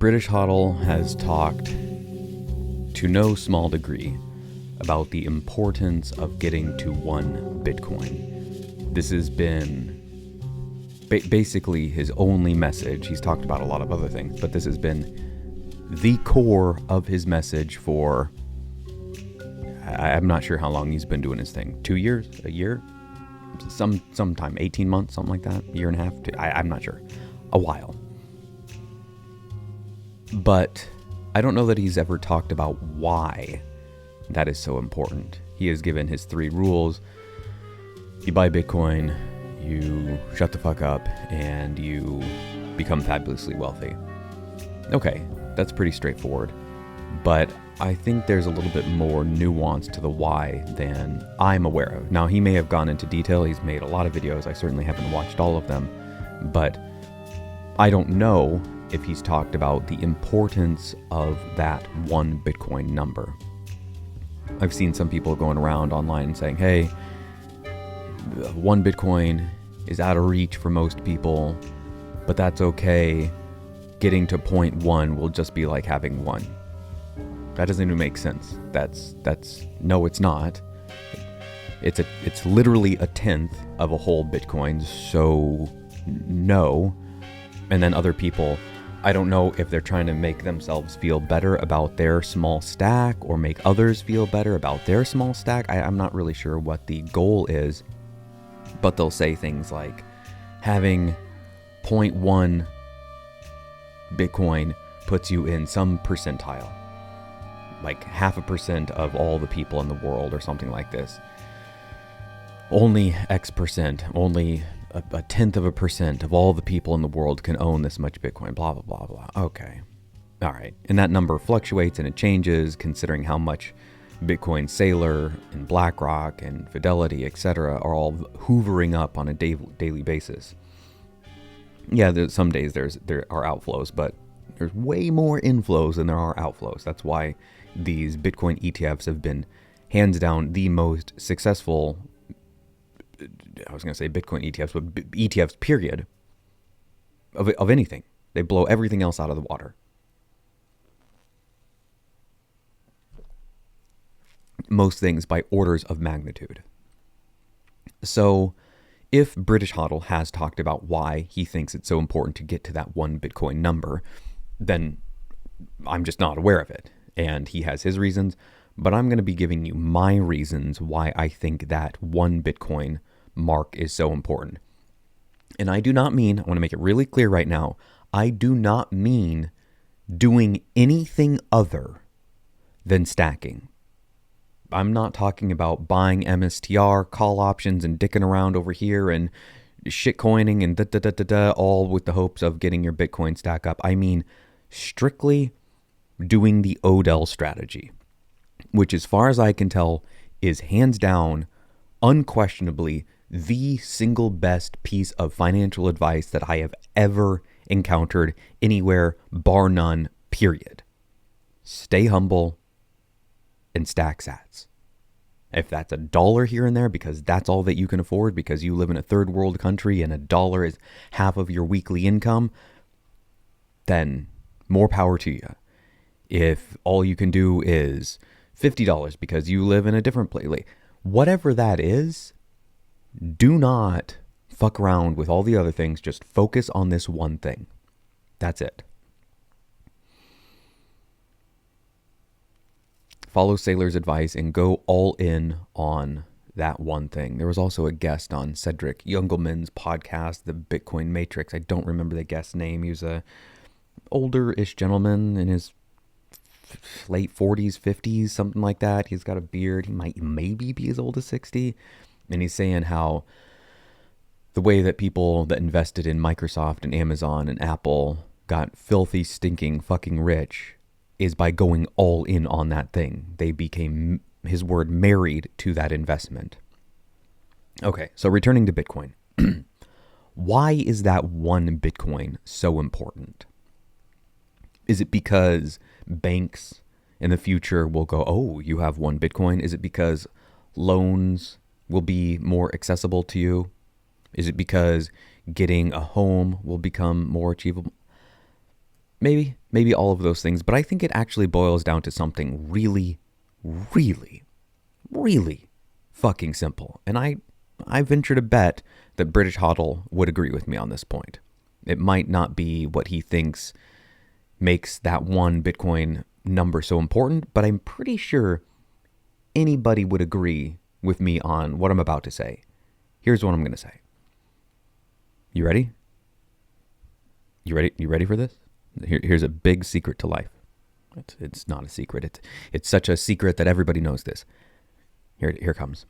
British Hodl has talked to no small degree about the importance of getting to 1 Bitcoin. This has been basically his only message. He's talked about a lot of other things, but this has been the core of his message for, I'm not sure how long he's been doing his thing. 2 years? A year? Sometime, 18 months, something like that. A year and a half? I'm not sure. A while. But I don't know that he's ever talked about why that is so important. He has given his 3 rules. You buy Bitcoin, you shut the fuck up, and you become fabulously wealthy. Okay, that's pretty straightforward. But I think there's a little bit more nuance to the why than I'm aware of. Now, he may have gone into detail. He's made a lot of videos. I certainly haven't watched all of them. But I don't know if he's talked about the importance of that 1 Bitcoin number. I've seen some people going around online saying, hey, 1 Bitcoin is out of reach for most people, but that's okay. Getting to 0.1 will just be like having 1. That doesn't even make sense. That's no, it's not. It's literally a tenth of a whole Bitcoin, so no. And then other people, I don't know if they're trying to make themselves feel better about their small stack or make others feel better about their small stack. I'm not really sure what the goal is, but they'll say things like having 0.1 Bitcoin puts you in some percentile, like 0.5% of all the people in the world or something like this. Only X percent, only a tenth of a percent of all the people in the world can own this much Bitcoin, blah, blah, blah, blah. Okay. All right. And that number fluctuates and it changes considering how much Bitcoin Sailor and BlackRock and Fidelity, etc., are all hoovering up on a daily basis. Yeah, some days there are outflows, but there's way more inflows than there are outflows. That's why these Bitcoin ETFs have been hands down the most successful. I was going to say Bitcoin ETFs, but ETFs, period, of anything. They blow everything else out of the water. Most things by orders of magnitude. So if British Hodl has talked about why he thinks it's so important to get to that 1 Bitcoin number, then I'm just not aware of it. And he has his reasons, but I'm going to be giving you my reasons why I think that 1 Bitcoin mark is so important. And I do not mean, I want to make it really clear right now, I do not mean doing anything other than stacking. I'm not talking about buying MSTR, call options, and dicking around over here and shitcoining and all with the hopes of getting your Bitcoin stack up. I mean strictly doing the Odell strategy, which as far as I can tell is hands down, unquestionably, the single best piece of financial advice that I have ever encountered anywhere, bar none, period. Stay humble and stack sats. If that's $1 here and there because that's all that you can afford because you live in a third world country and $1 is half of your weekly income, then more power to you. If all you can do is $50 because you live in a different place, like, whatever that is, do not fuck around with all the other things. Just focus on this one thing. That's it. Follow Sailor's advice and go all in on that one thing. There was also a guest on Cedric Youngelman's podcast, The Bitcoin Matrix. I don't remember the guest's name. He was a older-ish gentleman in his late 40s, 50s, something like that. He's got a beard. He might maybe be as old as 60. And he's saying how the way that people that invested in Microsoft and Amazon and Apple got filthy, stinking, fucking rich is by going all in on that thing. They became, his word, married to that investment. Okay, so returning to Bitcoin. Why is that 1 Bitcoin so important? Is it because banks in the future will go, oh, you have 1 Bitcoin? Is it because loans will be more accessible to you? Is it because getting a home will become more achievable? Maybe all of those things, but I think it actually boils down to something really, really, really fucking simple. And I venture to bet that British Hodl would agree with me on this point. It might not be what he thinks makes that one Bitcoin number so important, but I'm pretty sure anybody would agree with me on what I'm about to say. Here's what I'm going to say. You ready? You ready for this? Here's a big secret to life. It's not a secret. It's such a secret that everybody knows this. Here comes.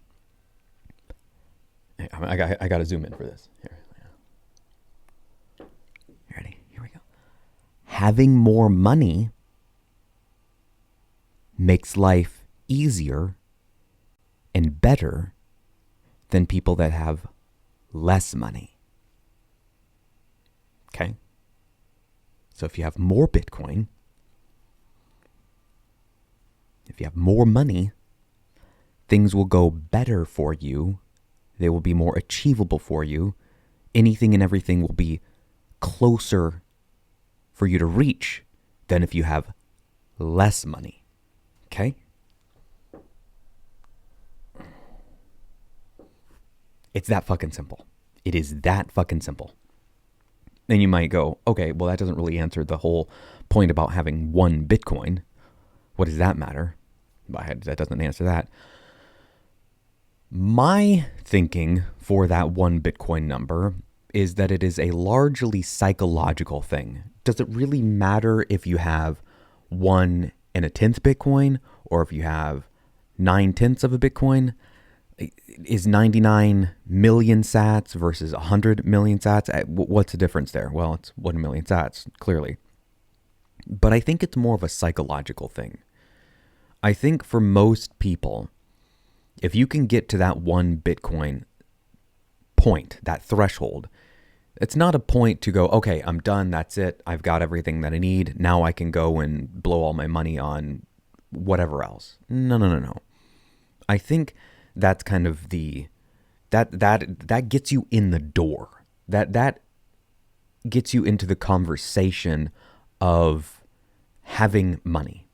I got to zoom in for this. Here. Ready? Here we go. Having more money makes life easier and better than people that have less money. Okay? So if you have more Bitcoin, if you have more money, things will go better for you. They will be more achievable for you. Anything and everything will be closer for you to reach than if you have less money. Okay? It's that fucking simple. It is that fucking simple. Then you might go, okay, well, that doesn't really answer the whole point about having one Bitcoin. What does that matter? That doesn't answer that. My thinking for that one Bitcoin number is that it is a largely psychological thing. Does it really matter if you have 1 1/10 Bitcoin or if you have 9/10 of a Bitcoin? Is 99 million sats versus 100 million sats? What's the difference there? Well, it's 1 million sats, clearly. But I think it's more of a psychological thing. I think for most people, if you can get to that one Bitcoin point, that threshold, it's not a point to go, okay, I'm done, that's it, I've got everything that I need, now I can go and blow all my money on whatever else. No. I think that's kind of that gets you in the door. That gets you into the conversation of having money.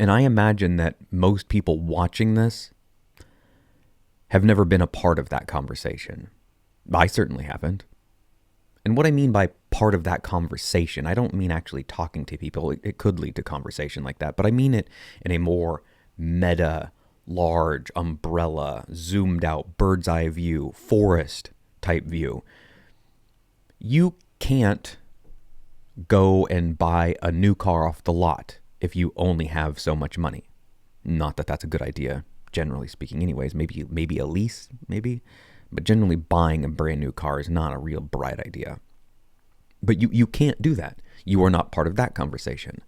And I imagine that most people watching this have never been a part of that conversation. I certainly haven't. And what I mean by part of that conversation, I don't mean actually talking to people. It could lead to conversation like that, but I mean it in a more meta, large, umbrella, zoomed out, bird's eye view, forest type view. You can't go and buy a new car off the lot if you only have so much money. Not that that's a good idea, generally speaking anyways. Maybe a lease, maybe. But generally buying a brand new car is not a real bright idea. But you can't do that. You are not part of that conversation.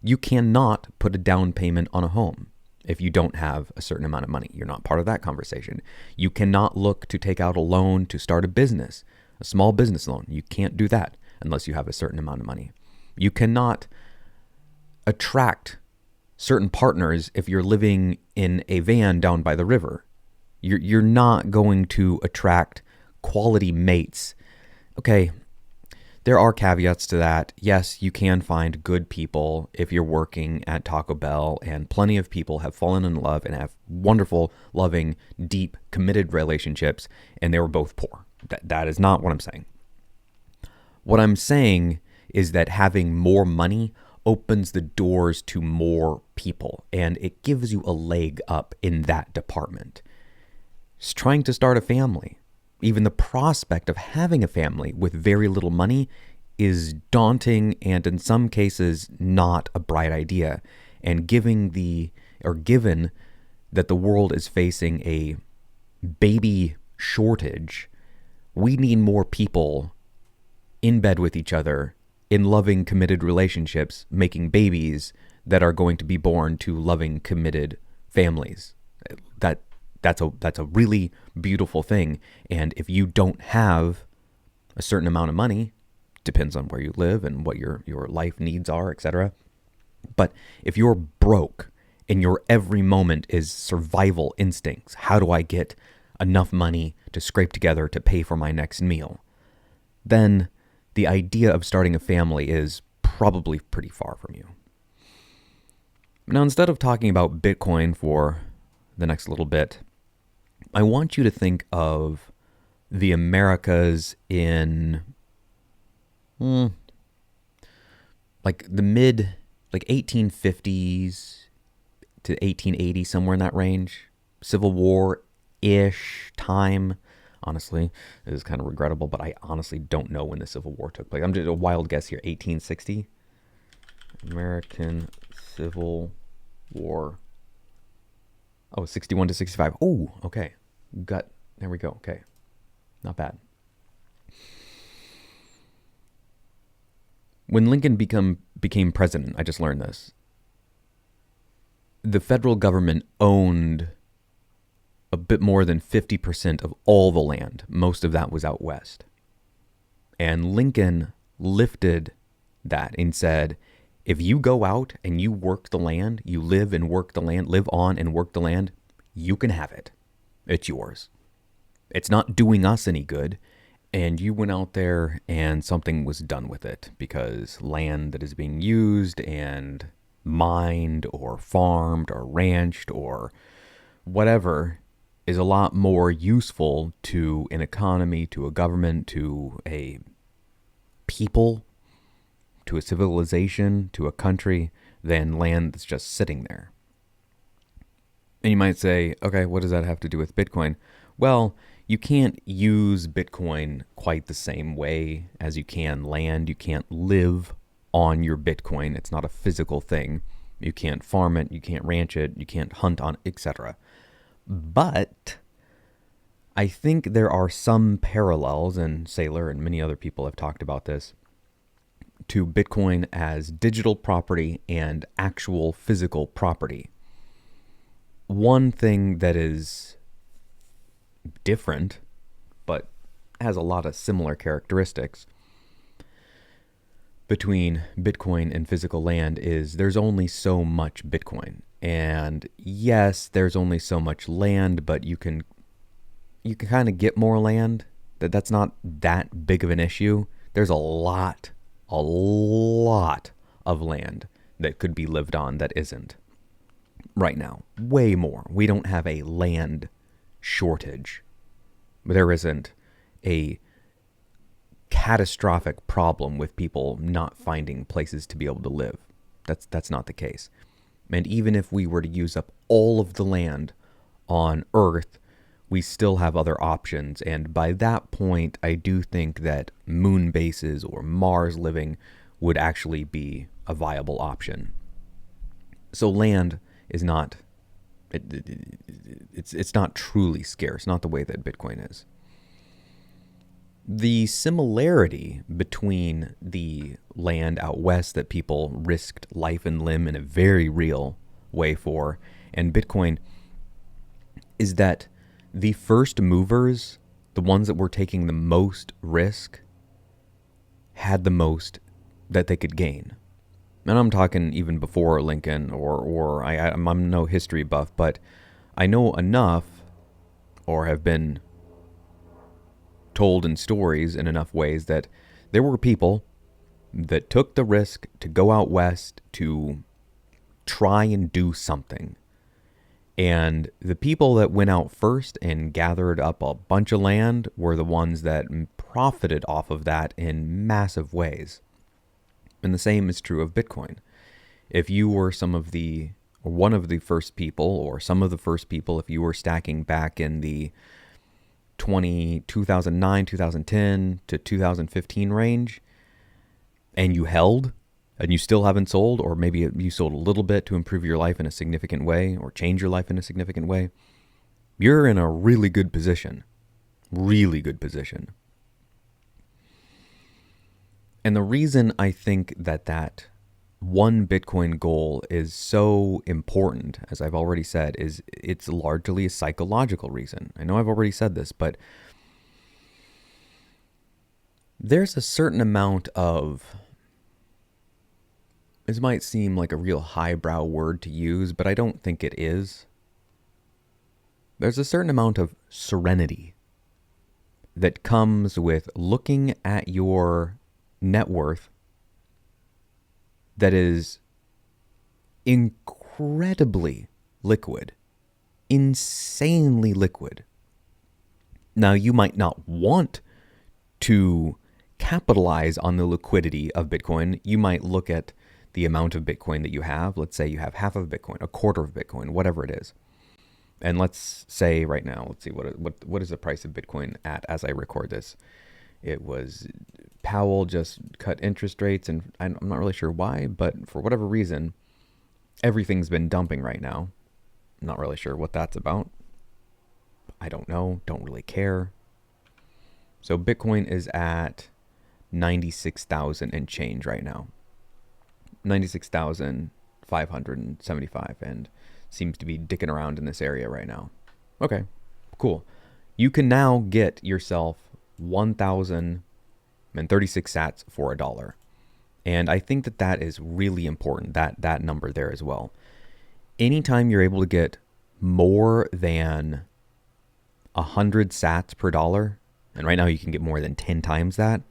You cannot put a down payment on a home if you don't have a certain amount of money. You're not part of that conversation. You cannot look to take out a loan to start a business, a small business loan. You can't do that unless you have a certain amount of money. You cannot attract certain partners if you're living in a van down by the river. You're not going to attract quality mates. Okay, there are caveats to that. Yes, you can find good people if you're working at Taco Bell, and plenty of people have fallen in love and have wonderful, loving, deep, committed relationships, and they were both poor. That is not what I'm saying. What I'm saying is that having more money opens the doors to more people, and it gives you a leg up in that department. Just trying to start a family, even the prospect of having a family with very little money, is daunting and in some cases not a bright idea. And given that the world is facing a baby shortage, we need more people in bed with each other, in loving, committed relationships, making babies that are going to be born to loving, committed families. That's a really beautiful thing. And if you don't have a certain amount of money, depends on where you live and what your life needs are, etc. But if you're broke and your every moment is survival instincts, how do I get enough money to scrape together to pay for my next meal? Then the idea of starting a family is probably pretty far from you. Now, instead of talking about Bitcoin for the next little bit, I want you to think of the Americas in like the mid, like 1850s to 1880, somewhere in that range. Civil War-ish time. Honestly, it is kind of regrettable, but I honestly don't know when the Civil War took place. I'm just a wild guess here. 1860? American Civil War. Oh, 61 to 65. Oh, okay. There we go. Okay. Not bad. When Lincoln became president, I just learned this, the federal government owned a bit more than 50% of all the land. Most of that was out west. And Lincoln lifted that and said, if you go out and you work the land, you live and work the land, live on and work the land, you can have it. It's yours. It's not doing us any good. And you went out there and something was done with it, because land that is being used and mined or farmed or ranched or whatever is a lot more useful to an economy, to a government, to a people, to a civilization, to a country, than land that's just sitting there. And you might say, okay, what does that have to do with Bitcoin? Well, you can't use Bitcoin quite the same way as you can land. You can't live on your Bitcoin. It's not a physical thing. You can't farm it. You can't ranch it. You can't hunt on it, etc. But I think there are some parallels, and Saylor and many other people have talked about this, to Bitcoin as digital property and actual physical property. One thing that is different, but has a lot of similar characteristics between Bitcoin and physical land is there's only so much Bitcoin. And yes, there's only so much land, but you can kind of get more land. That's not that big of an issue. There's a lot of land that could be lived on that isn't right now. Way more. We don't have a land shortage. There isn't a catastrophic problem with people not finding places to be able to live. That's not the case. And even if we were to use up all of the land on Earth, we still have other options. And by that point, I do think that moon bases or Mars living would actually be a viable option. So land is not, it's not truly scarce, not the way that Bitcoin is. The similarity between the land out west that people risked life and limb in a very real way for, and Bitcoin, is that the first movers, the ones that were taking the most risk, had the most that they could gain. And I'm talking even before Lincoln, or I'm no history buff, but I know enough, or have been told in stories in enough ways, that there were people that took the risk to go out west to try and do something. And the people that went out first and gathered up a bunch of land were the ones that profited off of that in massive ways. And the same is true of Bitcoin. If you were one of the first people, or some of the first people, if you were stacking back in the 2009, 2010 to 2015 range, and you held, and you still haven't sold, or maybe you sold a little bit to improve your life in a significant way, or change your life in a significant way, you're in a really good position. Really good position. And the reason I think that one Bitcoin goal is so important, as I've already said, is it's largely a psychological reason. I know I've already said this, but there's a certain amount of, this might seem like a real highbrow word to use, but I don't think it is. There's a certain amount of serenity that comes with looking at your net worth that is incredibly liquid, insanely liquid. Now, you might not want to capitalize on the liquidity of Bitcoin. You might look at the amount of Bitcoin that you have. Let's say you have half of Bitcoin, a quarter of Bitcoin, whatever it is. And let's say right now, let's see, what is the price of Bitcoin at as I record this? It was Powell just cut interest rates, and I'm not really sure why, but for whatever reason, everything's been dumping right now. I'm not really sure what that's about. I don't know, don't really care. So Bitcoin is at 96,000 and change right now. 96,575 and seems to be dicking around in this area right now. Okay, cool. You can now get yourself 1,036 sats for $1. And I think that is really important, that number there as well. Anytime you're able to get more than 100 sats per dollar, and right now you can get more than 10 times that,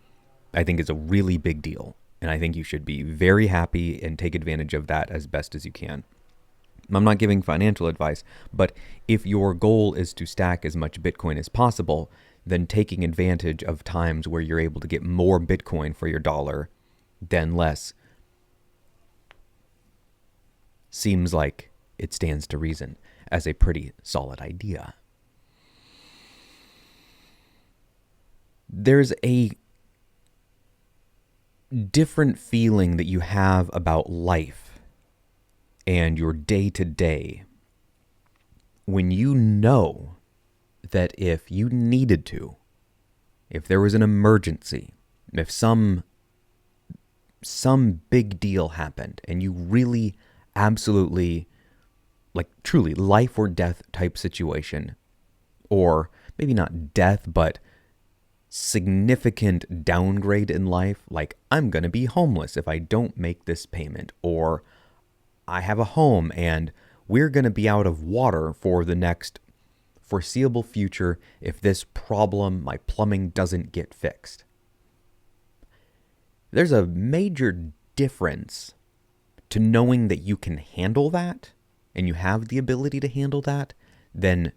I think is a really big deal. And I think you should be very happy and take advantage of that as best as you can. I'm not giving financial advice, but if your goal is to stack as much Bitcoin as possible, then taking advantage of times where you're able to get more Bitcoin for your dollar than less seems like it stands to reason as a pretty solid idea. There's a different feeling that you have about life and your day-to-day when you know that if you needed to, if there was an emergency, if some big deal happened and you really absolutely, like truly life or death type situation, or maybe not death, but significant downgrade in life, like I'm going to be homeless if I don't make this payment, or I have a home and we're going to be out of water for the next foreseeable future if this problem, my plumbing, doesn't get fixed. There's a major difference to knowing that you can handle that and you have the ability to handle that than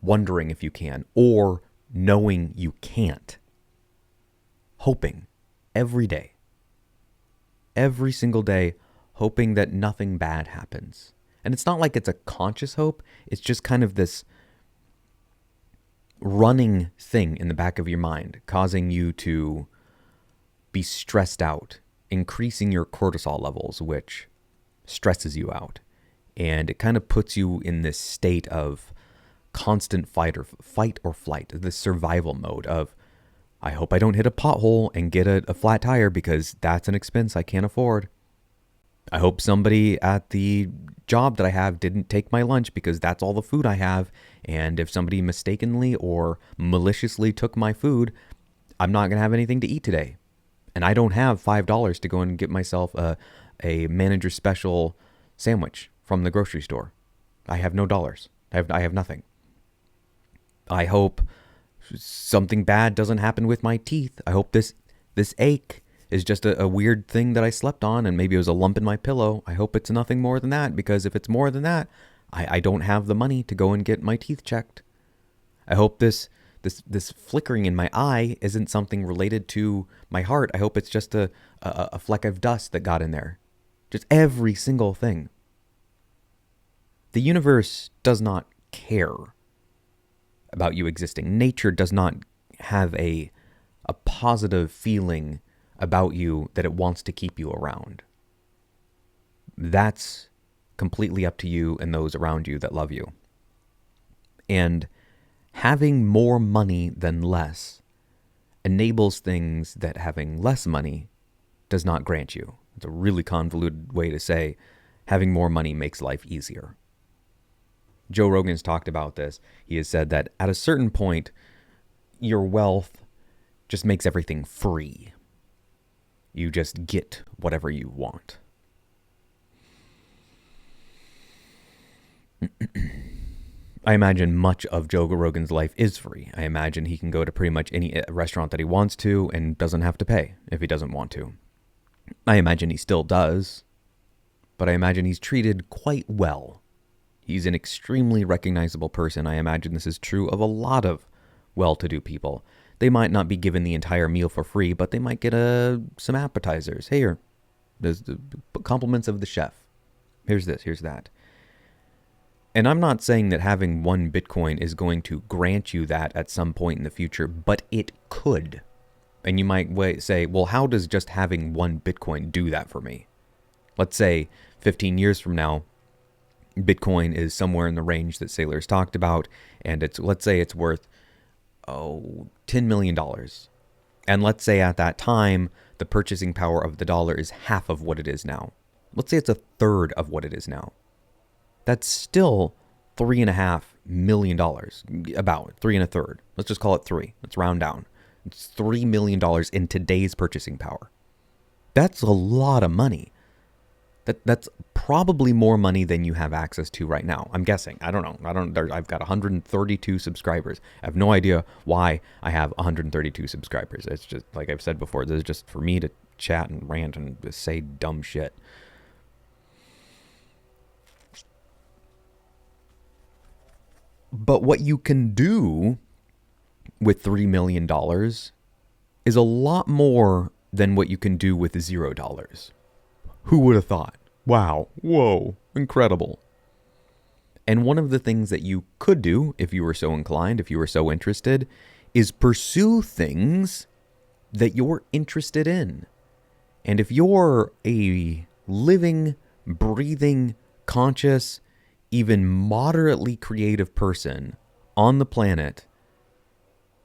wondering if you can, or knowing you can't. Hoping every day, every single day, hoping that nothing bad happens. And it's not like it's a conscious hope. It's just kind of this running thing in the back of your mind, causing you to be stressed out, increasing your cortisol levels, which stresses you out. And it kind of puts you in this state of constant fight or flight, this survival mode of, I hope I don't hit a pothole and get a flat tire because that's an expense I can't afford. I hope somebody at the job that I have didn't take my lunch because that's all the food I have. And if somebody mistakenly or maliciously took my food, I'm not going to have anything to eat today. And I don't have $5 to go and get myself a manager special sandwich from the grocery store. I have no dollars. I have nothing. I hope something bad doesn't happen with my teeth. I hope this ache is just a weird thing that I slept on and maybe it was a lump in my pillow. I hope it's nothing more than that, because if it's more than that, I don't have the money to go and get my teeth checked. I hope this flickering in my eye isn't something related to my heart. I hope it's just a fleck of dust that got in there. Just every single thing. The universe does not care about you existing. Nature does not have a positive feeling about you that it wants to keep you around. That's completely up to you and those around you that love you. And having more money than less enables things that having less money does not grant you. It's a really convoluted way to say having more money makes life easier. Joe Rogan's talked about this. He has said that at a certain point, your wealth just makes everything free. You just get whatever you want. I imagine much of Joe Rogan's life is free. I imagine he can go to pretty much any restaurant that he wants to and doesn't have to pay if he doesn't want to. I imagine he still does, but I imagine he's treated quite well. He's an extremely recognizable person. I imagine this is true of a lot of well-to-do people. They might not be given the entire meal for free, but they might get some appetizers. Hey, here, there's the compliments of the chef. Here's this, here's that. And I'm not saying that having one Bitcoin is going to grant you that at some point in the future, but it could. And you might say, well, how does just having one Bitcoin do that for me? Let's say 15 years from now, Bitcoin is somewhere in the range that Saylor's talked about, and let's say it's worth, $10 million. And let's say at that time, the purchasing power of the dollar is half of what it is now. Let's say it's a third of what it is now. That's still $3.5 million, about 3 1/3. Let's just call it 3. Let's round down. It's $3 million in today's purchasing power. That's a lot of money. That's probably more money than you have access to right now. I'm guessing. I don't know. I've got 132 subscribers. I have no idea why I have 132 subscribers. It's just, like I've said before, this is just for me to chat and rant and just say dumb shit. But what you can do with $3 million is a lot more than what you can do with $0. Who would have thought? Wow. Whoa. Incredible. And one of the things that you could do, if you were so inclined, if you were so interested, is pursue things that you're interested in. And if you're a living, breathing, conscious, even moderately creative person on the planet,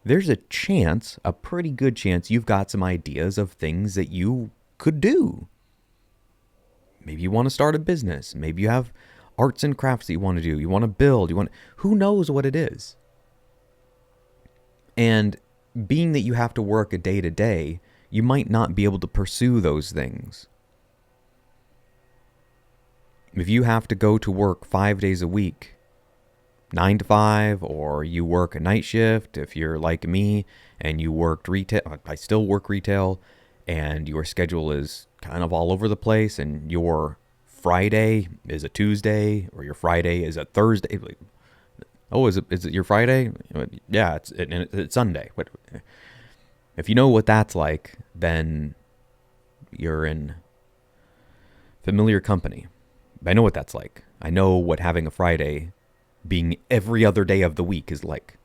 there's a chance, a pretty good chance, you've got some ideas of things that you could do. Maybe you want to start a business. Maybe you have arts and crafts that you want to do. You want to build. Who knows what it is? And being that you have to work a day to day, you might not be able to pursue those things. If you have to go to work 5 days a week, 9 to 5, or you work a night shift, if you're like me and you worked retail, I still work retail, and your schedule is kind of all over the place, and your Friday is a Tuesday, or your Friday is a Thursday. Oh, is it your Friday? Yeah, it's Sunday. If you know what that's like, then you're in familiar company. I know what that's like. I know what having a Friday being every other day of the week is like.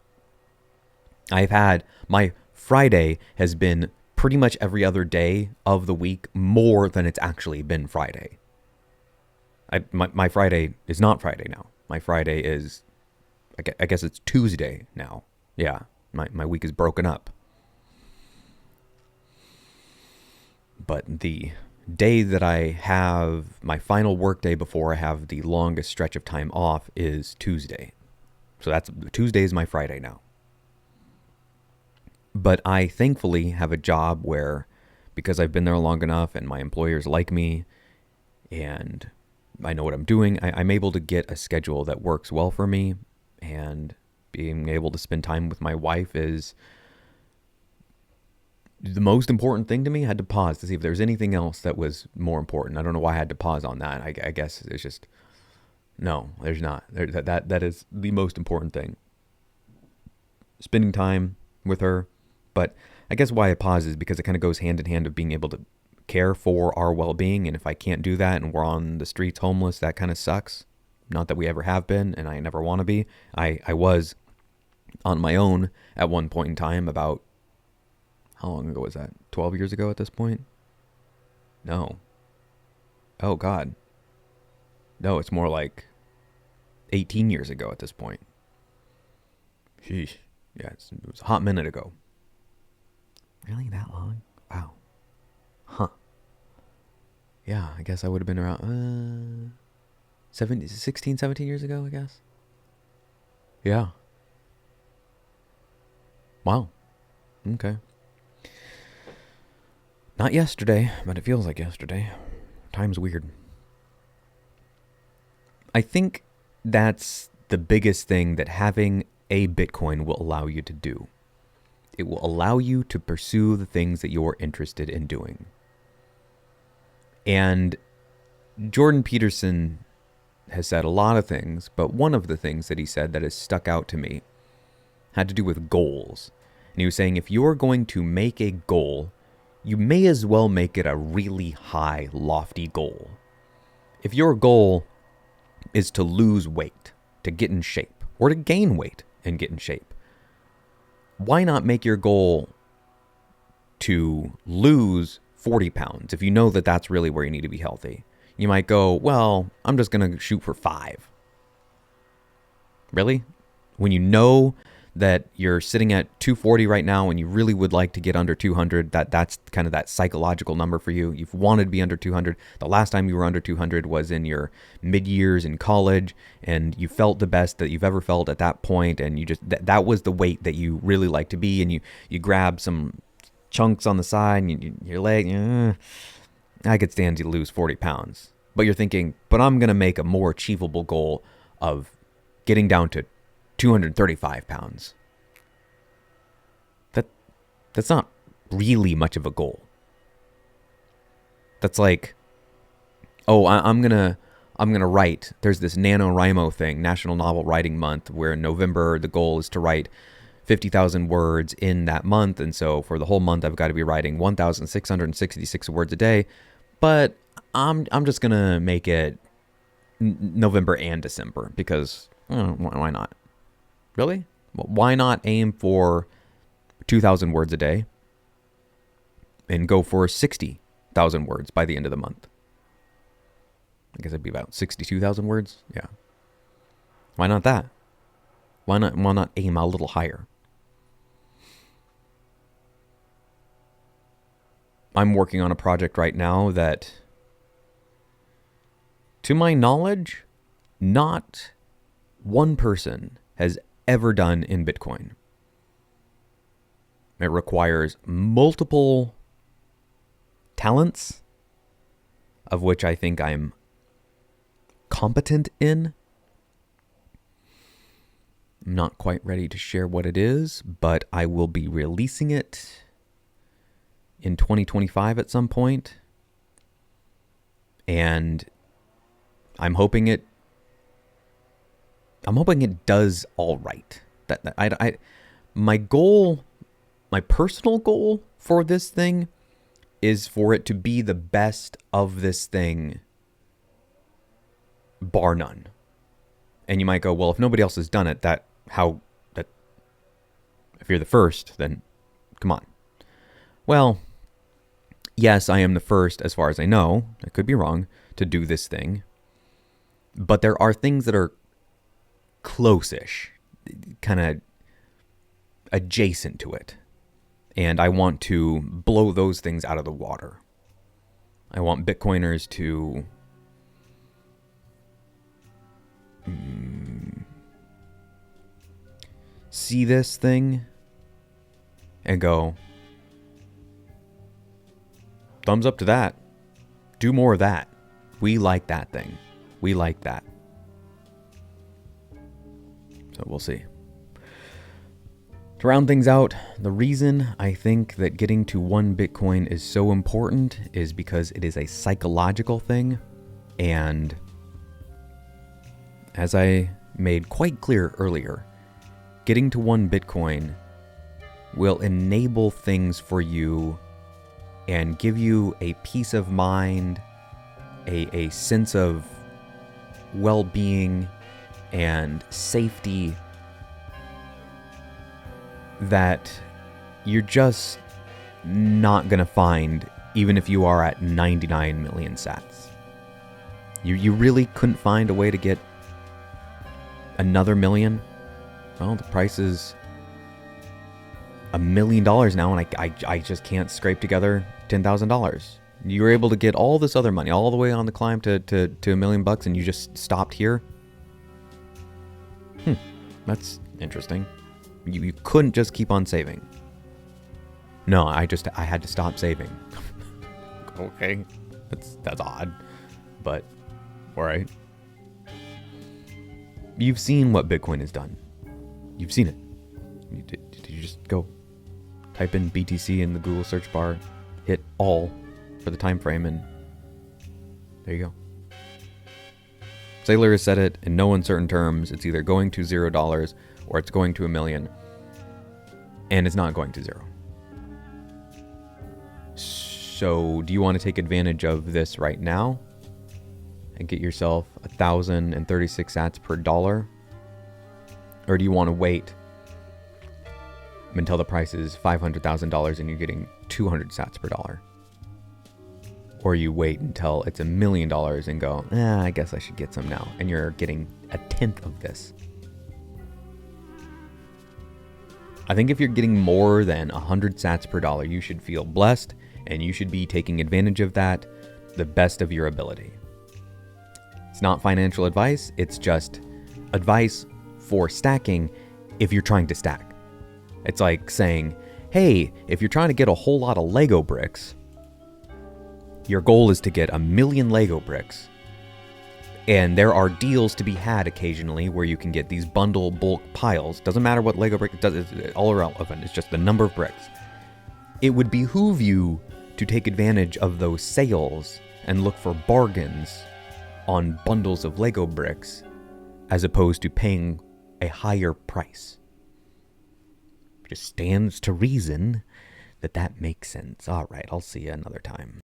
My Friday has been pretty much every other day of the week more than it's actually been Friday. My Friday is not Friday now. My Friday is, I guess it's Tuesday now. Yeah, my week is broken up. But the day that I have my final work day before I have the longest stretch of time off is Tuesday. So Tuesday is my Friday now. But I thankfully have a job where, because I've been there long enough and my employers like me and I know what I'm doing, I'm able to get a schedule that works well for me, and being able to spend time with my wife is the most important thing to me. I had to pause to see if there's anything else that was more important. I don't know why I had to pause on that. I guess it's just, no, there's not. That is the most important thing. Spending time with her. But I guess why I pause is because it kind of goes hand in hand of being able to care for our well-being. And if I can't do that and we're on the streets homeless, that kind of sucks. Not that we ever have been, and I never want to be. I was on my own at one point in time about, how long ago was that? 12 years ago at this point? No. Oh, God. No, it's more like 18 years ago at this point. Sheesh. Yeah, it was a hot minute ago. Really? That long? Wow. Huh. Yeah, I guess I would have been around 16, 17 years ago, I guess. Yeah. Wow. Okay. Not yesterday, but it feels like yesterday. Time's weird. I think that's the biggest thing that having a Bitcoin will allow you to do. It will allow you to pursue the things that you're interested in doing. And Jordan Peterson has said a lot of things, but one of the things that he said that has stuck out to me had to do with goals. And he was saying if you're going to make a goal, you may as well make it a really high, lofty goal. If your goal is to lose weight, to get in shape, or to gain weight and get in shape, why not make your goal to lose 40 pounds if you know that that's really where you need to be healthy? You might go, well, I'm just going to shoot for 5. Really? When you know that you're sitting at 240 right now and you really would like to get under 200, that's kind of that psychological number for you. You've wanted to be under 200. The last time you were under 200 was in your mid-years in college, and you felt the best that you've ever felt at that point, and you just that was the weight that you really like to be, and you grab some chunks on the side and your leg, I could stand to lose 40 pounds. But you're thinking, but I'm going to make a more achievable goal of getting down to 235 pounds. That's not really much of a goal. That's like, oh, I'm gonna write. There's this NaNoWriMo thing, National Novel Writing Month, where in November the goal is to write 50,000 words in that month, and so for the whole month I've got to be writing 1,666 words a day. But I'm just gonna make it November and December because why not? Really? Why not aim for 2,000 words a day and go for 60,000 words by the end of the month? I guess it'd be about 62,000 words. Yeah. Why not that? Why not aim a little higher? I'm working on a project right now that, to my knowledge, not one person has ever done in Bitcoin. It requires multiple talents, of which I think I'm competent in. I'm not quite ready to share what it is, but I will be releasing it in 2025 at some point. And I'm hoping it does all right. My goal, my personal goal for this thing is for it to be the best of this thing, bar none. And you might go, well, if nobody else has done it, if you're the first, then come on. Well, yes, I am the first, as far as I know, I could be wrong, to do this thing. But there are things that are close-ish, kind of adjacent to it. And I want to blow those things out of the water. I want Bitcoiners to see this thing and go, thumbs up to that. Do more of that. We like that thing. We like that. So we'll see. To round things out, the reason I think that getting to 1 Bitcoin is so important is because it is a psychological thing. And as I made quite clear earlier, getting to 1 Bitcoin will enable things for you and give you a peace of mind, a sense of well-being and safety that you're just not going to find even if you are at 99 million sats. You really couldn't find a way to get another million? Well, the price is $1 million now, and I just can't scrape together $10,000. You were able to get all this other money all the way on the climb to $1 million, and you just stopped here? That's interesting. You couldn't just keep on saving. No, I had to stop saving. Okay, that's odd, but all right. You've seen what Bitcoin has done. You've seen it. Did you just go type in BTC in the Google search bar, hit all for the time frame, and There you go. Saylor has said it in no uncertain terms. It's either going to $0 or it's going to $1 million. And it's not going to zero. So do you want to take advantage of this right now and get yourself 1,036 sats per dollar? Or do you want to wait until the price is $500,000 and you're getting 200 sats per dollar? Or you wait until it's $1 million and go, I guess I should get some now. And you're getting 1/10 of this. I think if you're getting more than 100 sats per dollar, you should feel blessed and you should be taking advantage of that the best of your ability. It's not financial advice. It's just advice for stacking if you're trying to stack. It's like saying, hey, if you're trying to get a whole lot of Lego bricks, your goal is to get 1 million Lego bricks. And there are deals to be had occasionally where you can get these bundle bulk piles. Doesn't matter what Lego brick it does, it's all irrelevant. It's just the number of bricks. It would behoove you to take advantage of those sales and look for bargains on bundles of Lego bricks as opposed to paying a higher price. It just stands to reason that makes sense. All right, I'll see you another time.